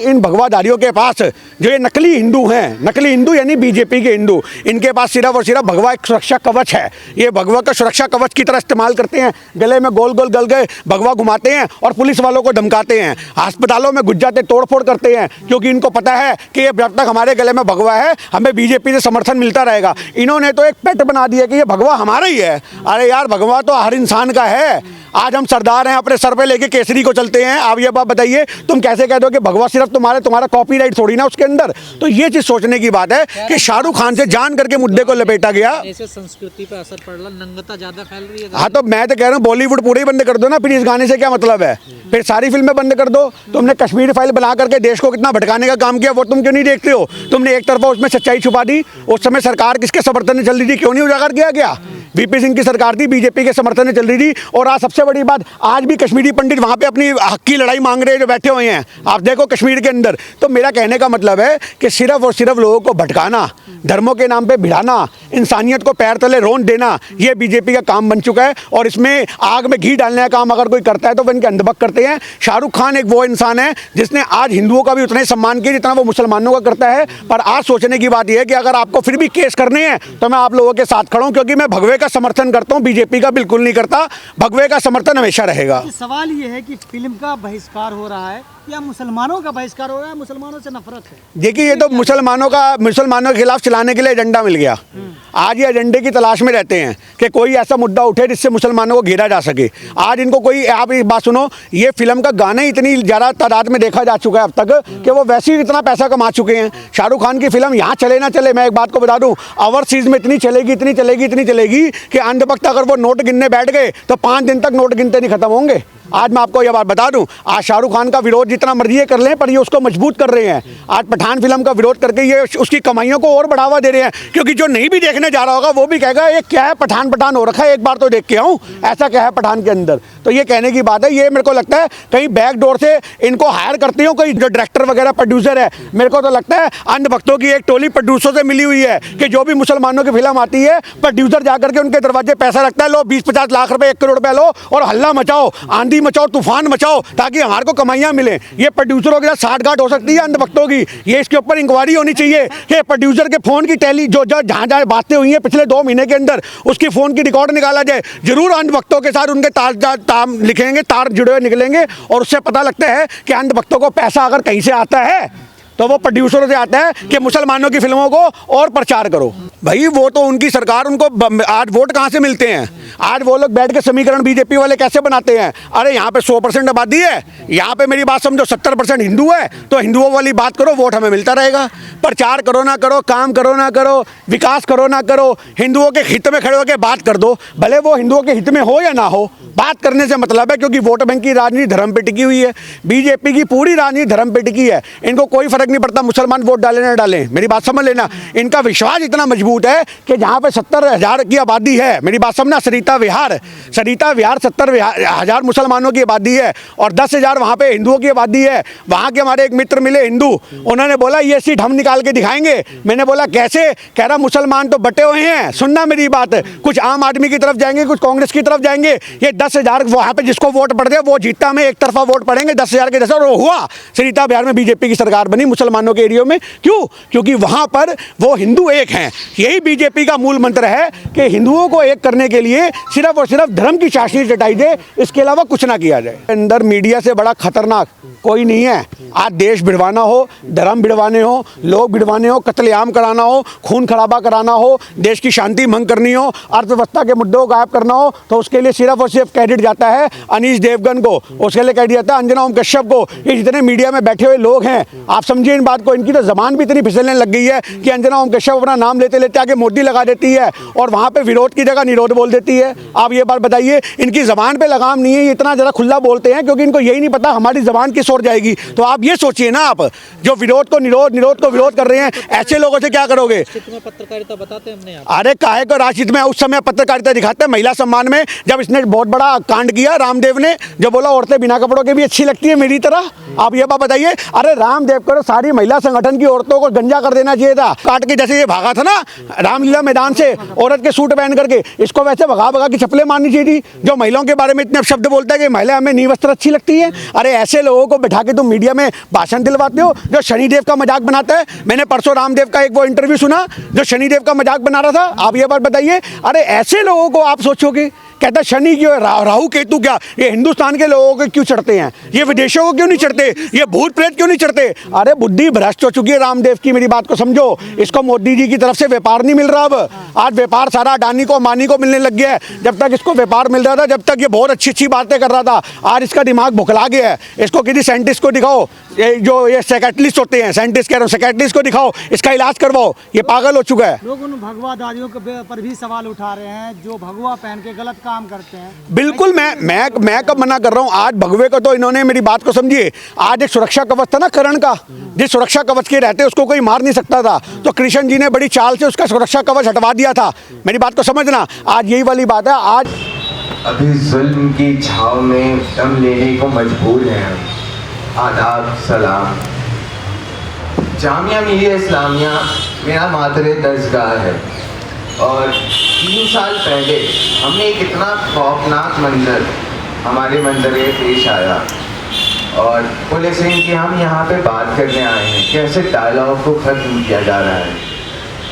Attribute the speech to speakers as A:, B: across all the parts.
A: इन भगवाधारियों के पास जो ये नकली हिंदू हैं, नकली हिंदू यानी बीजेपी के हिंदू, इनके पास सिर्फ और सिर्फ भगवा एक सुरक्षा कवच है। ये भगवा का सुरक्षा कवच की तरह इस्तेमाल करते हैं, गले में गोल गोल गल गए भगवा घुमाते हैं और पुलिस वालों को धमकाते हैं, अस्पतालों में घुस जाते तोड़फोड़ करते हैं, क्योंकि इनको पता है कि ये जब तक हमारे गले में भगवा है हमें बीजेपी से समर्थन मिलता रहेगा। इन्होंने तो एक पेट बना दिया कि ये भगवा हमारा ही है। अरे यार, भगवा तो हर इंसान का है। आज हम सरदार हैं, अपने सर पे लेके केसरी को चलते हैं। आप ये बात बताइए, तुम कैसे कह दो कि भगवा सिर्फ तुम्हारा कॉपीराइट थोड़ी ना उसके अंदर। तो ये चीज सोचने की बात है कि शाहरुख खान से जान करके मुद्दे को लपेटा गया।
B: ऐसे संस्कृति पे असर पड़ रहा, नंगता ज्यादा फैल रही है।
A: हाँ, तो मैं तो कह रहा हूँ बॉलीवुड पूरे ही बंद कर दो ना, फिर इस गाने से क्या मतलब है? फिर सारी फिल्में बंद कर दो। तुमने कश्मीर फाइल बना करके देश को कितना भटकाने का काम किया, वो तुम क्यों नहीं देखते हो? तुमने एक तरफा उसमें सच्चाई छुपा दी। उस समय सरकार किसके समर्थन में चल रही थी, क्यों नहीं उजागर किया गया? वीपी सिंह की सरकार थी, बीजेपी के समर्थन में चल रही थी। और आज सबसे बड़ी बात, आज भी कश्मीरी पंडित वहां पे अपनी हक की लड़ाई मांग रहे हैं, जो बैठे हुए हैं। आप देखो कश्मीर के अंदर। तो मेरा कहने का मतलब है कि सिर्फ और सिर्फ लोगों को भटकाना, धर्मों के नाम पे भिड़ाना, इंसानियत को पैर तले रोन देना, ये बीजेपी का काम बन चुका है। और इसमें आग में घी डालने का काम अगर कोई करता है तो वो इनके अंधभक्त करते हैं। शाहरुख खान एक वो इंसान है जिसने आज हिंदुओं का भी उतना ही सम्मान किया जितना वो मुसलमानों का करता है। पर आज सोचने की बात यह है कि अगर आपको फिर भी केस करने हैं तो मैं आप लोगों के साथ खड़ा हूं, क्योंकि मैं भगवे का समर्थन करता हूं, बीजेपी का बिल्कुल नहीं करता। भगवे का समर्थन हमेशा रहेगा।
C: सवाल ये है कि फिल्म का बहिष्कार हो रहा है या मुसलमानों का बहिष्कार हो रहा है, मुसलमानों से नफरत है?
A: देखिए, ये तो मुसलमानों के खिलाफ चलाने के लिए एजेंडा मिल गया। आज ये एजेंडे की तलाश में रहते हैं कि कोई ऐसा मुद्दा उठे जिससे मुसलमानों को घेरा जा सके। आज इनको कोई, आप एक बात सुनो, ये फिल्म का गाने इतनी ज़्यादा तादाद में देखा जा चुका है अब तक कि वो वैसे ही इतना पैसा कमा चुके हैं। शाहरुख खान की फिल्म यहाँ चले ना चले, मैं एक बात को बता दूं, ओवरसीज में इतनी चलेगी कि अंधभक्त अगर वो नोट गिनने बैठ गए तो 5 दिन तक नोट गिनते नहीं खत्म होंगे। आज मैं आपको यह बात बता दूं, आज शाहरुख खान का विरोध जितना मर्जी कर लें, पर ये उसको मजबूत कर रहे हैं। आज पठान फिल्म का विरोध करके ये उसकी कमाइयों को और बढ़ावा दे रहे हैं, क्योंकि जो नहीं भी देखने जा रहा होगा वो भी कहेगा ये क्या है, पठान हो रखा है, एक बार तो देख के आऊं, ऐसा क्या है पठान के अंदर। तो ये कहने की बात है। ये मेरे को लगता है कहीं बैक डोर से इनको हायर करते हो, कोई जो डायरेक्टर वगैरह प्रोड्यूसर है। मेरे को तो लगता है अंधभक्तों की एक टोली प्रोड्यूसर से मिली हुई है कि जो भी मुसलमानों की फिल्म आती है, प्रोड्यूसर जाकर के उनके दरवाजे पैसा रखता है, लो 20-50 लाख रुपए, 1 करोड़ रुपए लो और हल्ला मचाओ, आंधी मचाओ, तूफान मचाओ, ताकि हमारे को कमाइयां मिले। ये प्रोड्यूसरों के साथ साठगांठ हो सकती है अंधभक्तों की। ये इसके ऊपर इंक्वायरी होनी चाहिए कि प्रोड्यूसर के फोन की जो जहां बातें हुई हैं पिछले 2 महीने के अंदर, उसकी फोन की रिकॉर्ड निकाला जाए। जरूर अंधभक्तों के साथ उनके तार लिखेंगे, तार जुड़े हुए निकलेंगे, और उससे पता लगता है कि अंधभक्तों को पैसा अगर कहीं से आता है तो वो प्रोड्यूसरों से आता है कि मुसलमानों की फिल्मों को और प्रचार करो। भाई वो तो उनकी सरकार, उनको आज वोट कहाँ से मिलते हैं? आज वो लोग बैठ के समीकरण बीजेपी वाले कैसे बनाते हैं? अरे यहाँ पे 100% आबादी है, यहाँ पे मेरी बात समझो 70% हिंदू है, तो हिंदुओं वाली बात करो, वोट हमें मिलता रहेगा। प्रचार करो ना करो, काम करो ना करो, विकास करो ना करो, हिंदुओं के हित में खड़े होकर बात कर दो, भले वो हिंदुओं के हित में हो या ना हो, बात करने से मतलब है। क्योंकि वोट बैंक की राजनीति धर्म पे टिकी हुई है, बीजेपी की पूरी राजनीति धर्म पे टिकी है। इनको कोई फर्क नहीं पड़ता मुसलमान वोट डालें ना डालें, मेरी बात समझ लेना। इनका विश्वास इतना मजबूत है कि जहाँ पे 70,000 की आबादी है, मेरी बात समझना, सरिता विहार 70,000 मुसलमानों की आबादी है और 10,000 वहाँ पे हिंदुओं की आबादी है। वहाँ के हमारे एक मित्र मिले हिंदू, उन्होंने बोला ये सीट हम निकाल के दिखाएंगे। मैंने बोला कैसे? कह रहा मुसलमान तो बटे हुए हैं। सुनना मेरी बात, कुछ आम आदमी की तरफ जाएंगे, कुछ कांग्रेस की तरफ जाएंगे। ये 10,000 वहाँ पे जिसको वोट पड़ गए वो जीता में एक तरफा वोट पड़ेंगे 10,000 के 10 और हुआ सरिता विहार में बीजेपी की सरकार बनी मुसलमानों के एरियो में। क्यों? क्योंकि वहाँ पर वो हिंदू एक हैं। यही बीजेपी का मूल मंत्र है कि हिंदुओं को एक करने के लिए सिर्फ और सिर्फ धर्म की चाशनी चटाई दे, इसके अलावा कुछ ना किया जाए। अंदर मीडिया से बड़ा खतरनाक कोई नहीं है। आज देश भिड़वाना हो, धर्म भिड़वाने हो, लोग भिड़वाने हो, कत्लेआम कराना हो, खून खराबा कराना हो, देश की शांति भंग करनी हो, अर्थव्यवस्था के मुद्दों को गायब करना हो, तो उसके लिए सिर्फ और सिर्फ क्रेडिट जाता है अनीश देवगन को, उसके लिए क्रेडिट जाता है अंजना ओम कश्यप को। ये जितने मीडिया में बैठे हुए लोग हैं, आप समझिए इन बात को, इनकी तो जबान भी इतनी फिसलने लग गई है कि अंजना ओम कश्यप अपना नाम लेते लेते आगे मोदी लगा देती है और वहाँ पे विरोध की जगह निरोध बोल देती है। आप ये बात बताइए, इनकी जबान पे लगाम नहीं है, ये इतना ज़रा खुला बोलते हैं क्योंकि इनको यही नहीं पता हमारी जबान किस ओर जाएगी। तो आप ये सोचिए ना, आप जो विरोध को निरोध, निरोध को विरोध कर रहे हैं, ऐसे लोगों से क्या करोगे?
B: पत्रकारिता बताते हमने।
A: अरे काहे को राजनीति में उस समय पत्रकारिता दिखाते हैं। महिला सम्मान में जब इसने बहुत बड़ा कांड किया रामदेव ने, जो बोला औरतें बिना कपड़ों के भी अच्छी लगती है मेरी तरह। आप ये बात बताइए, अरे रामदेव को सारी महिला संगठन की औरतों को गंजा कर देना चाहिए था, काट के जैसे ये भागा था ना रामलीला मैदान से औरत के सूट पहन करके, इसको वैसे भगा भगा की चप्पलें मारनी चाहिए थी। जो महिलाओं के बारे में इतने शब्द बोलता है कि महिला हमें नीवस्त्र अच्छी लगती है। अरे ऐसे लोगों को इनको बैठा के तुम मीडिया में भाषण दिलवाते हो। जो शनिदेव का मजाक बनाता है, मैंने परसों रामदेव का एक वो इंटरव्यू सुना जो शनिदेव का मजाक बना रहा था। आप ये बात बताइए, अरे ऐसे लोगों को आप सोचोगे, कहता शनि क्यों है, राहु केतु क्या, ये हिंदुस्तान के लोगों को क्यों चढ़ते हैं, ये विदेशों को क्यों नहीं चढ़ते, ये भूत प्रेत क्यों नहीं चढ़ते। अरे बुद्धि भ्रष्ट हो चुकी है रामदेव की, मेरी बात को समझो। इसको मोदी जी की तरफ से व्यापार नहीं मिल रहा। अब आज व्यापार सारा अडानी को अम्बानी को मिलने लग गया है। जब तक इसको व्यापार मिल रहा था, जब तक ये बहुत अच्छी अच्छी बातें कर रहा था, आज इसका दिमाग भुखला गया है। इसको किसी साइंटिस्ट को दिखाओ, ये साइकेट्रिस्ट होते हैं, साइंटिस्ट कह रहा हूँ, साइकेट्रिस्ट को दिखाओ, इसका इलाज करवाओ, ये पागल हो चुका है।
C: लोग उन भगवादारियों के पर भी सवाल उठा रहे हैं जो भगवा पहन के गलत काम करते हैं।
A: बिल्कुल, मैं कब मना कर रहा हूँ। आज भगवे को तो इन्होंने, मेरी बात को समझिए, आज एक सुरक्षा कवच था ना करण का, जिस सुरक्षा कवच के रहते उसको कोई मार नहीं सकता था, तो कृष्ण जी ने बड़ी चाल से उसका सुरक्षा कवच हटवा दिया था। मेरी बात को समझना, आज यही वाली बात है। आज
D: अभी जुल्म की छाव में दम लेने को मजबूर हैं हम। आदाब सलाम। जामिया मिलिया इस्लामिया मेरा मातरे दर्जगाह है और 3 साल पहले हमने एक इतना खौफनाक मंजर हमारे मंजरे पेश आया और पुलिसिंग की हम यहाँ पे बात करने आए हैं, कैसे डायलॉग को ख़त्म किया जा रहा है।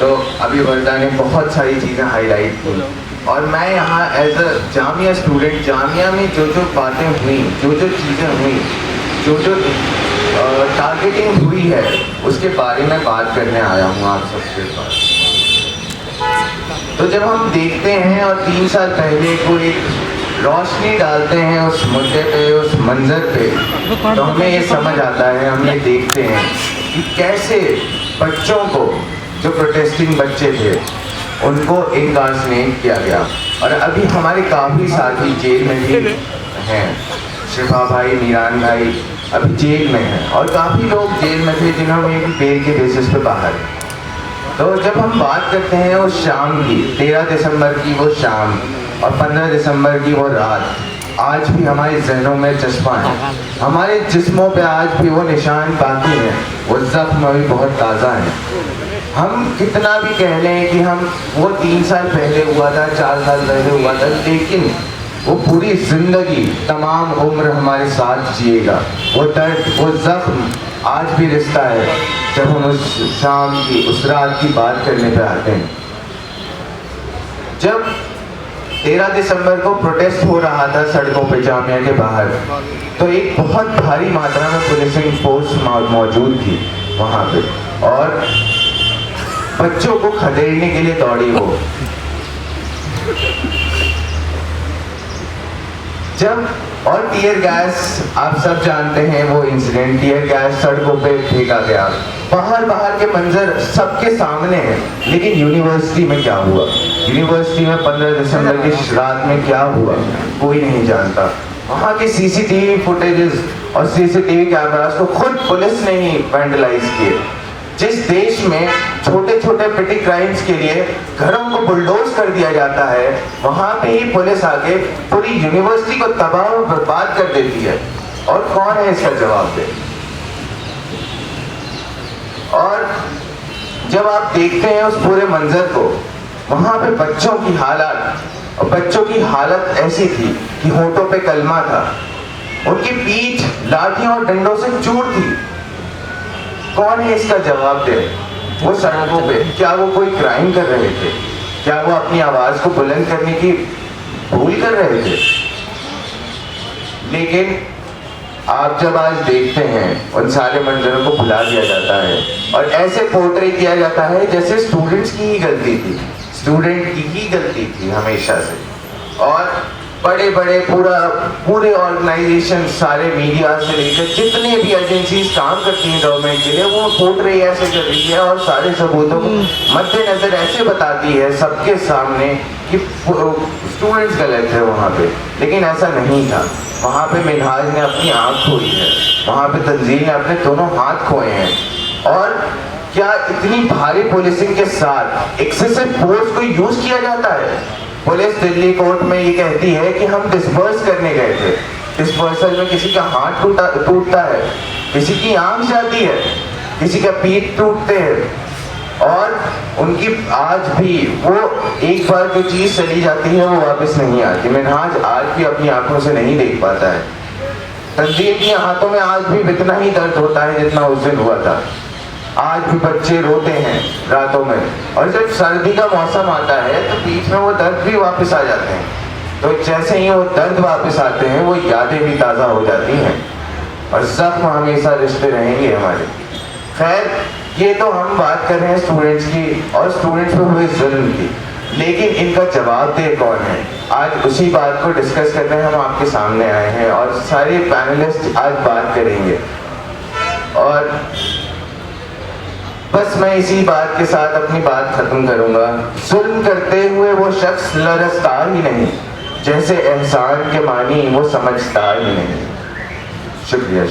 D: तो अभी वर्दा ने बहुत सारी चीज़ें हाईलाइट की और मैं यहाँ as a Jamia student, Jamia में जो जो बातें हुई, जो जो चीज़ें हुई, जो जो टारगेटिंग हुई है, उसके बारे में बात करने आया हूँ आप सबके पास। तो जब हम देखते हैं और 3 साल पहले को एक रोशनी डालते हैं उस मुद्दे पे, उस मंजर पे, तो हमें ये समझ आता है, हम ये देखते हैं कि कैसे बच्चों को, जो प्रोटेस्टिंग बच्चे थे, उनको इनकार्सनेट किया गया। और अभी हमारे काफ़ी साथी जेल में भी हैं, शिफा भाई, मीरान भाई अभी जेल में हैं और काफ़ी लोग जेल में थे जिन्होंने भी बेल के बेसिस पे बाहर। तो जब हम बात करते हैं उस शाम की, 13 दिसंबर की वो शाम और 15 दिसंबर की वो रात, आज भी हमारे जहनों में चश्मा है, हमारे जिस्मों पे आज भी वो निशान बाकी हैं, वो जख्म अभी बहुत ताज़ा हैं। हम कितना भी कह लें कि हम वो 3 साल पहले हुआ था, 4 साल पहले हुआ था, लेकिन वो पूरी ज़िंदगी, तमाम उम्र हमारे साथ जिएगा। वो दर्द, वो ज़ख्म आज भी रिश्ता है जब हम उस शाम की, उस रात की बात करने पे आते हैं। जब 13 दिसंबर को प्रोटेस्ट हो रहा था सड़कों पे जामिया के बाहर, तो एक बहुत भारी मात्रा में पुलिसिंग फोर्स मौजूद थी वहाँ पे और बच्चों को खदेड़ने के लिए दौड़ी वो। जब और टीयर गैस, आप सब जानते हैं वो इंसिडेंट, टीयर गैस सड़कों पे फेंका गया, बाहर के मंजर सबके सामने हैं। लेकिन यूनिवर्सिटी में क्या हुआ, यूनिवर्सिटी में 15 दिसंबर की रात में क्या हुआ, कोई नहीं जानता। वहाँ के सीसीटीवी फुटेजेस और सीसीटीवी कैमरास को खुद पुलिस ने ही वैंडलाइज किए। जिस देश में छोटे छोटे पेटी क्राइम्स के लिए घरों को बुलडोज कर दिया जाता है, वहाँ पे ही पुलिस आके पूरी यूनिवर्सिटी को तबाह और बर्बाद कर देती है। और कौन है इसका जवाब दे। और जब आप देखते हैं उस पूरे मंजर को, वहाँ पे बच्चों की हालत, और बच्चों की हालत ऐसी थी कि होठों पे कलमा था, उनकी पीठ लाठियों और डंडों से चूर थी। कौन है इसका जवाब दे। वो सड़कों पे क्या वो कोई क्राइम कर रहे थे, क्या वो अपनी आवाज को बुलंद करने की भूल कर रहे थे। लेकिन आप जब आज देखते हैं उन सारे मंजरों को भुला दिया जाता है और ऐसे पोर्ट्रे किया जाता है जैसे स्टूडेंट्स की ही गलती थी, स्टूडेंट की ही गलती थी हमेशा से। और बड़े बड़े पूरे ऑर्गेनाइजेशन, सारे मीडिया से लेकर जितने भी एजेंसीज काम करती हैं गवर्नमेंट के लिए, वो पोर्ट्रे ऐसे कर रही है और सारे सबूतों को मद्देनजर ऐसे बताती है सबके सामने कि स्टूडेंट्स गलत है वहाँ पे। लेकिन ऐसा नहीं था। वहाँ पे मिनहाज ने अपनी आँख खोई है, वहाँ पे तंजील ने अपने दोनों हाथ खोए हैं। और क्या इतनी भारी पुलिसिंग के साथ एक्सेसिव फोर्स को यूज किया जाता है। पुलिस दिल्ली कोर्ट में ये कहती है कि हम डिस्पर्स करने गए थे। डिस्पर्सल में किसी का हाथ टूटता है, किसी की आँख जाती है, किसी का पीठ टूटते हैं और उनकी आज भी वो एक बार जो चीज़ चली जाती है वो वापस नहीं आती। मिनहाज आज भी अपनी आंखों से नहीं देख पाता है। तंजीर की हाथों में आज भी इतना ही दर्द होता है जितना उस दिन हुआ था। आज भी बच्चे रोते हैं रातों में, और जब सर्दी का मौसम आता है तो बीच में वो दर्द भी वापस आ जाते हैं। तो जैसे ही वो दर्द वापस आते हैं वो यादें भी ताज़ा हो जाती हैं, और जख्म हमेशा रिश्ते रहेंगे हमारे। खैर, ये तो हम बात कर रहे हैं स्टूडेंट्स की और स्टूडेंट्स पे हुए जुल्म की, लेकिन इनका जवाबदेह कौन है? आज उसी बात को डिस्कस करने हम आपके सामने आए हैं, और सारे पैनलिस्ट आज बात करेंगे। और बस मैं इसी बात के साथ अपनी बात खत्म करूंगा। जुल्म करते हुए वो शख्स लरजता ही नहीं, जैसे एहसान के मानी वो समझता ही नहीं। शुक्रिया।